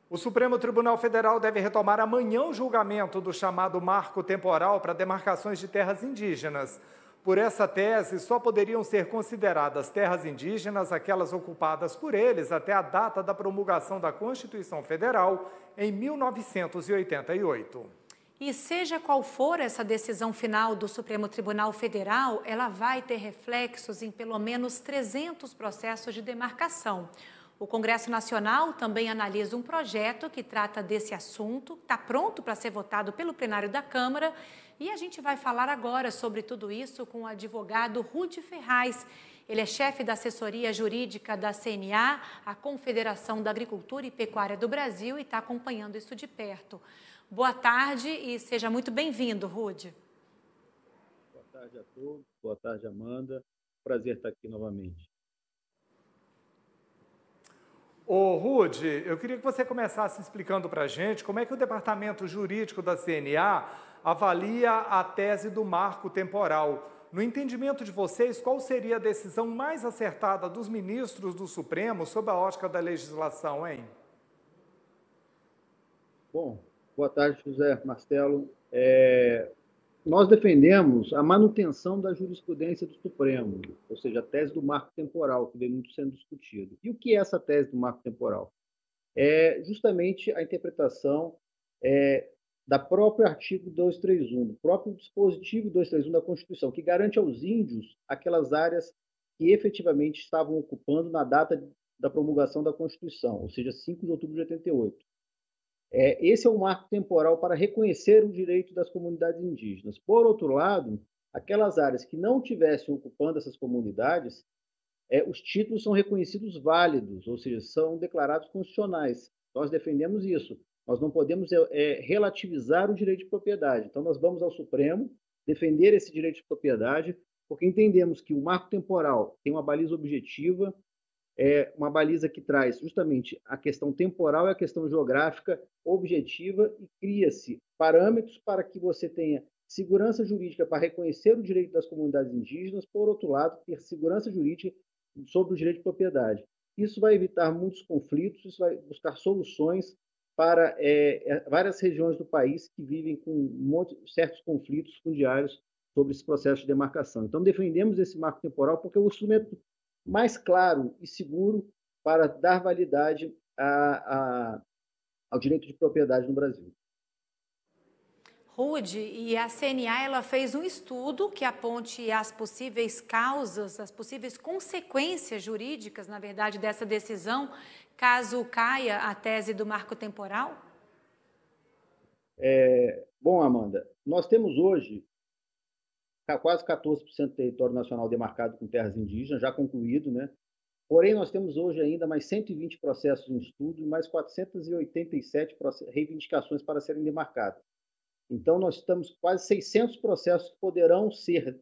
O Supremo Tribunal Federal deve retomar amanhã o julgamento do chamado marco temporal para demarcações de terras indígenas. Por essa tese, só poderiam ser consideradas terras indígenas aquelas ocupadas por eles até a data da promulgação da Constituição Federal em 1988. E seja qual for essa decisão final do Supremo Tribunal Federal, ela vai ter reflexos em pelo menos 300 processos de demarcação. O Congresso Nacional também analisa um projeto que trata desse assunto, está pronto para ser votado pelo plenário da Câmara, e a gente vai falar agora sobre tudo isso com o advogado Rudi Ferraz. Ele é chefe da assessoria jurídica da CNA, a Confederação da Agricultura e Pecuária do Brasil, e está acompanhando isso de perto. Boa tarde e seja muito bem-vindo, Rudi. Boa tarde a todos, boa tarde, Amanda. Prazer estar aqui novamente. Ô, Rudi, eu queria que você começasse explicando para a gente como é que o Departamento Jurídico da CNA avalia a tese do marco temporal. No entendimento de vocês, qual seria a decisão mais acertada dos ministros do Supremo sob a ótica da legislação, hein? Bom, boa tarde, José Marcelo. Nós defendemos a manutenção da jurisprudência do Supremo, ou seja, a tese do marco temporal, que vem muito sendo discutido. E o que é essa tese do marco temporal? É justamente a interpretação da próprio artigo 231, do próprio dispositivo 231 da Constituição, que garante aos índios aquelas áreas que efetivamente estavam ocupando na data da promulgação da Constituição, ou seja, 5 de outubro de 88. Esse é o marco temporal para reconhecer o direito das comunidades indígenas. Por outro lado, aquelas áreas que não estivessem ocupando essas comunidades, os títulos são reconhecidos válidos, ou seja, são declarados constitucionais. Nós defendemos isso. Nós não podemos relativizar o direito de propriedade. Então, nós vamos ao Supremo defender esse direito de propriedade, porque entendemos que o marco temporal tem uma baliza objetiva, uma baliza que traz justamente a questão temporal e a questão geográfica objetiva e cria-se parâmetros para que você tenha segurança jurídica para reconhecer o direito das comunidades indígenas, por outro lado, ter segurança jurídica sobre o direito de propriedade. Isso vai evitar muitos conflitos, isso vai buscar soluções para várias regiões do país que vivem com certos conflitos fundiários sobre esse processo de demarcação. Então, defendemos esse marco temporal porque é o instrumento mais claro e seguro para dar validade ao direito de propriedade no Brasil. Rudi, e a CNA ela fez um estudo que aponte as possíveis causas, as possíveis consequências jurídicas, na verdade, dessa decisão, caso caia a tese do marco temporal? Bom, Amanda, nós temos hoje quase 14% do território nacional demarcado com terras indígenas, já concluído, né? Porém, nós temos hoje ainda mais 120 processos em estudo e mais 487 reivindicações para serem demarcadas. Então, nós estamos quase 600 processos que poderão ser,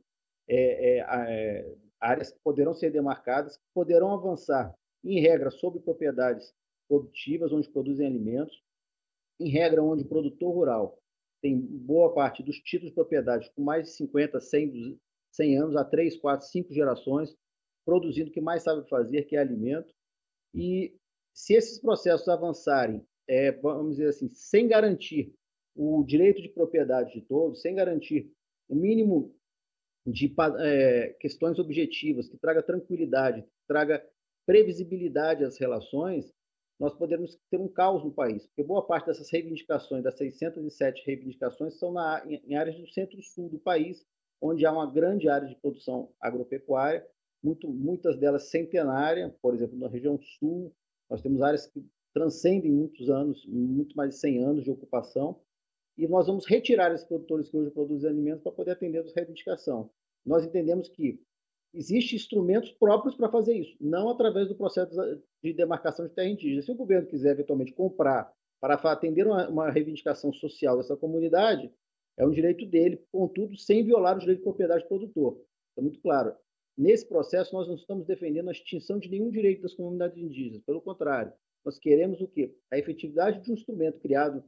áreas que poderão ser demarcadas, que poderão avançar, em regra, sobre propriedades produtivas, onde produzem alimentos, em regra, onde o produtor rural tem boa parte dos títulos de propriedade com mais de 50, 100 anos, há 3, 4, 5 gerações, produzindo o que mais sabe fazer, que é alimento. E se esses processos avançarem, vamos dizer assim, sem garantir o direito de propriedade de todos, sem garantir o mínimo de questões objetivas, que traga tranquilidade, que traga previsibilidade às relações, nós podemos ter um caos no país, porque boa parte dessas reivindicações, das 607 reivindicações, são em áreas do centro-sul do país, onde há uma grande área de produção agropecuária, muitas delas centenárias, por exemplo, na região sul, nós temos áreas que transcendem muitos anos, muito mais de 100 anos de ocupação, e nós vamos retirar esses produtores que hoje produzem alimentos para poder atender a reivindicação. Nós entendemos que existem instrumentos próprios para fazer isso, não através do processo de demarcação de terra indígena. Se o governo quiser eventualmente comprar para atender uma reivindicação social dessa comunidade, é um direito dele, contudo, sem violar o direito de propriedade do produtor. É muito claro. Nesse processo, nós não estamos defendendo a extinção de nenhum direito das comunidades indígenas. Pelo contrário, nós queremos o quê? A efetividade de um instrumento criado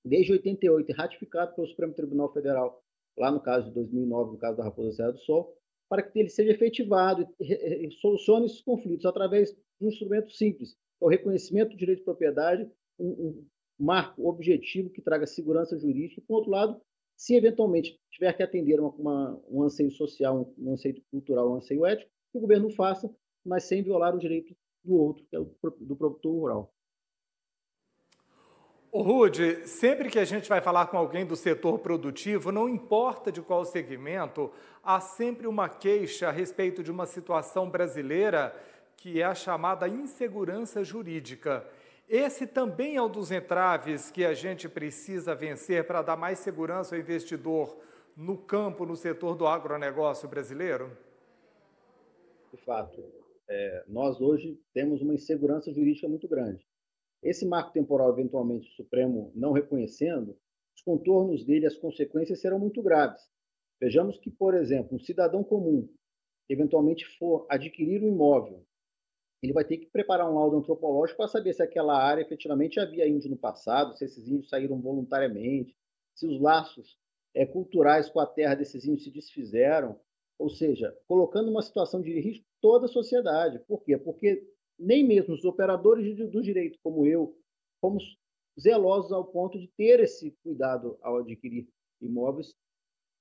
desde 88 e ratificado pelo Supremo Tribunal Federal, lá no caso de 2009, no caso da Raposa Serra do Sol, para que ele seja efetivado e solucione esses conflitos através de um instrumento simples, que é o reconhecimento do direito de propriedade um marco objetivo que traga segurança jurídica, e, por outro lado, se eventualmente tiver que atender um anseio social, um anseio cultural, um anseio ético, que o governo faça, mas sem violar o direito do outro, que é o do produtor rural. O Rude, sempre que a gente vai falar com alguém do setor produtivo, não importa de qual segmento, há sempre uma queixa a respeito de uma situação brasileira que é a chamada insegurança jurídica. Esse também é um dos entraves que a gente precisa vencer para dar mais segurança ao investidor no campo, no setor do agronegócio brasileiro? De fato, nós hoje temos uma insegurança jurídica muito grande. Esse marco temporal, eventualmente, o Supremo não reconhecendo, os contornos dele, as consequências serão muito graves. Vejamos que, por exemplo, um cidadão comum, que eventualmente for adquirir um imóvel, ele vai ter que preparar um laudo antropológico para saber se aquela área efetivamente havia índio no passado, se esses índios saíram voluntariamente, se os laços culturais com a terra desses índios se desfizeram, ou seja, colocando uma situação de risco toda a sociedade. Por quê? Porque nem mesmo os operadores do direito, como eu, fomos zelosos ao ponto de ter esse cuidado ao adquirir imóveis,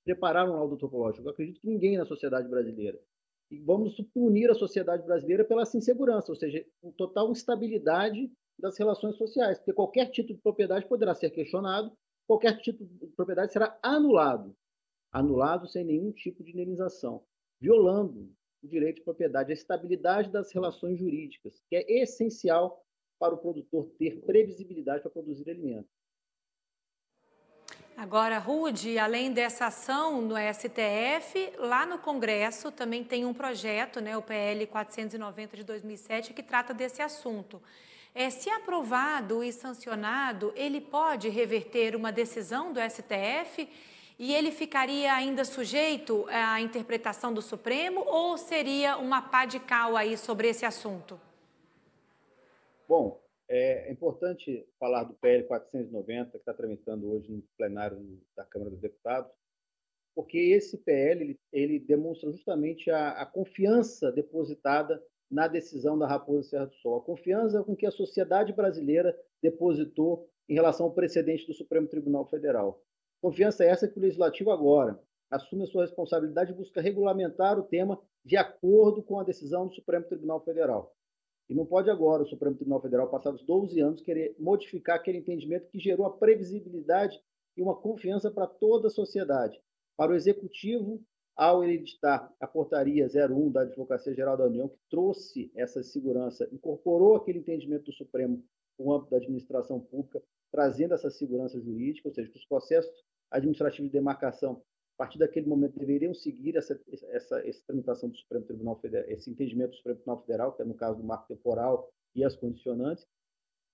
preparar um laudo antropológico. Eu acredito que ninguém na sociedade brasileira. E vamos punir a sociedade brasileira pela insegurança, ou seja, com total instabilidade das relações sociais, porque qualquer título de propriedade poderá ser questionado, qualquer título de propriedade será anulado sem nenhum tipo de indenização, violando o direito de propriedade, a estabilidade das relações jurídicas, que é essencial para o produtor ter previsibilidade para produzir alimento. Agora, Rude, além dessa ação no STF, lá no Congresso também tem um projeto, né, o PL 490 de 2007, que trata desse assunto. Se aprovado e sancionado, ele pode reverter uma decisão do STF e ele ficaria ainda sujeito à interpretação do Supremo ou seria uma pá de cal aí sobre esse assunto? Bom, é importante falar do PL 490, que está tramitando hoje no plenário da Câmara dos Deputados, porque esse PL ele demonstra justamente a confiança depositada na decisão da Raposa Serra do Sol, a confiança com que a sociedade brasileira depositou em relação ao precedente do Supremo Tribunal Federal. Confiança essa que o Legislativo agora assume a sua responsabilidade e busca regulamentar o tema de acordo com a decisão do Supremo Tribunal Federal. E não pode agora o Supremo Tribunal Federal, passados 12 anos, querer modificar aquele entendimento que gerou a previsibilidade e uma confiança para toda a sociedade. Para o Executivo, ao ele editar a portaria 01 da Advocacia Geral da União, que trouxe essa segurança, incorporou aquele entendimento do Supremo no âmbito da administração pública, trazendo essa segurança jurídica, ou seja, que os processos administrativos de demarcação, a partir daquele momento, deveriam seguir essa tramitação do Supremo Tribunal Federal, esse entendimento do Supremo Tribunal Federal, que é no caso do marco temporal e as condicionantes.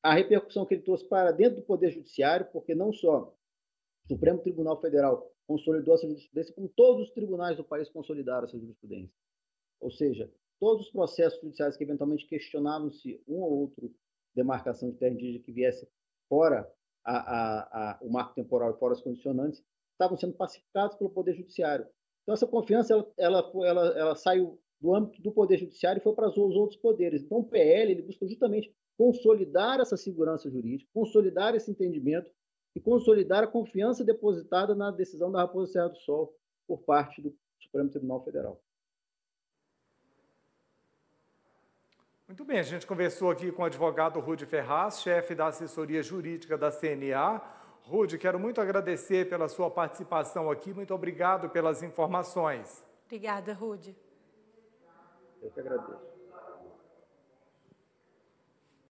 A repercussão que ele trouxe para dentro do Poder Judiciário, porque não só o Supremo Tribunal Federal consolidou essa jurisprudência, como todos os tribunais do país consolidaram essa jurisprudência. Ou seja, todos os processos judiciais que eventualmente questionavam-se um ou outro demarcação de terra indígena que viesse fora o marco temporal e fora as condicionantes, estavam sendo pacificados pelo Poder Judiciário. Então, essa confiança ela saiu do âmbito do Poder Judiciário e foi para os outros poderes. Então, o PL ele busca justamente consolidar essa segurança jurídica, consolidar esse entendimento e consolidar a confiança depositada na decisão da Raposa Serra do Sol por parte do Supremo Tribunal Federal. Muito bem, a gente conversou aqui com o advogado Rude Ferraz, chefe da assessoria jurídica da CNA. Rude, quero muito agradecer pela sua participação aqui, muito obrigado pelas informações. Obrigada, Rude. Eu que agradeço.